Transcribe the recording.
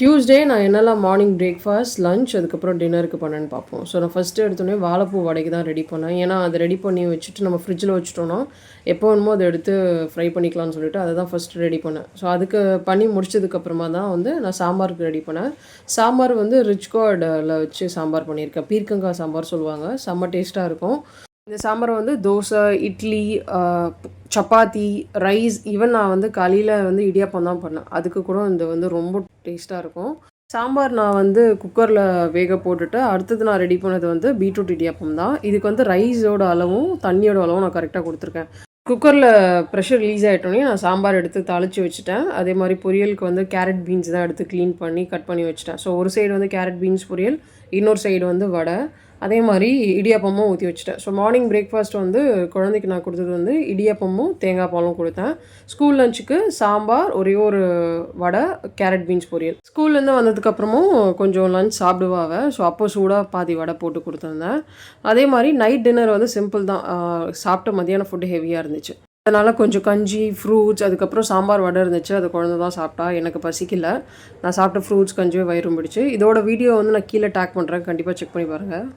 Tuesday நான் என்னெல்லாம் morning breakfast, lunch அதுக்கப்புறம் டின்னருக்கு பண்ணேன்னு பார்ப்போம். ஸோ நான் ஃபஸ்ட்டு எடுத்தோடனே வாழைப்பூ வடைக்கு தான் ரெடி பண்ணேன். ஏன்னா அது ரெடி பண்ணி வச்சுட்டு நம்ம ஃப்ரிட்ஜில் வச்சுட்டோன்னா எப்போ வேணுமோ அதை எடுத்து ஃப்ரை பண்ணிக்கலாம்னு சொல்லிட்டு அதை தான் ஃபஸ்ட்டு ரெடி பண்ணேன். ஸோ அதுக்கு பண்ணி முடிச்சதுக்கப்புறமா தான் வந்து நான் சாம்பாருக்கு ரெடி பண்ணேன். சாம்பார் வந்து ரிச் கார்டில் வச்சு சாம்பார் பண்ணியிருக்கேன். பீர்க்கங்காய் சாம்பார் சொல்லுவாங்க. செம்ம டேஸ்ட்டாக இருக்கும். இந்த சாம்பார் வந்து தோசை, இட்லி, சப்பாத்தி, ரைஸ், ஈவன் நான் வந்து காலையில் வந்து இடியாப்பம் தான் பண்ணேன். அதுக்கு கூட இந்த வந்து ரொம்ப டேஸ்ட்டாக இருக்கும். சாம்பார் நான் வந்து குக்கரில் வேக போட்டுட்டு அடுத்தது நான் ரெடி பண்ணது வந்து பீட்ரூட் இடியாப்பம் தான். இதுக்கு வந்து ரைஸோட அளவும் தண்ணியோட அளவும் நான் கரெக்டாக கொடுத்துருக்கேன். குக்கரில் ப்ரெஷர் ரிலீஸ் ஆகிட்டோன்னே நான் சாம்பார் எடுத்து தாளித்து வச்சுட்டேன். அதே மாதிரி பொரியலுக்கு வந்து கேரட் பீன்ஸ் தான் எடுத்து க்ளீன் பண்ணி கட் பண்ணி வச்சுட்டேன். ஸோ ஒரு சைடு வந்து கேரட் பீன்ஸ் பொரியல், இன்னொரு சைடு வந்து வடை, அதே மாதிரி இடியாப்பமும் ஊற்றி வச்சுட்டேன். ஸோ மார்னிங் பிரேக்ஃபாஸ்ட் வந்து குழந்தைக்கு நான் கொடுத்தது வந்து இடியாப்பமும் தேங்காய் பாலும் கொடுத்தேன். ஸ்கூல் லஞ்சுக்கு சாம்பார், ஒரே ஒரு வடை, கேரட் பீன்ஸ் பொரியல். ஸ்கூல்லேருந்து வந்ததுக்கப்புறமும் கொஞ்சம் லஞ்ச் சாப்பிடுவாங்க. ஸோ அப்போ சூடாக பாதி வடை போட்டு கொடுத்துருந்தேன். அதே மாதிரி நைட் டின்னர் வந்து சிம்பிள் தான். சாப்பிட்ட மதியான ஃபுட்டு ஹெவியாக இருந்துச்சு. அதனால் கொஞ்சம் கஞ்சி, ஃப்ரூட்ஸ், அதுக்கப்புறம் சாம்பார் வடை இருந்துச்சு. அது குழந்தை தான் சாப்பிட்டா. எனக்கு பசிக்கல. நான் சாப்பிட்ட ஃப்ரூட்ஸ் கஞ்சியே வயிறு ரொம்பிடுச்சு. இதோட வீடியோ வந்து நான் கீழே டேக் பண்ணுறேன். கண்டிப்பாக செக் பண்ணி பாருங்கள்.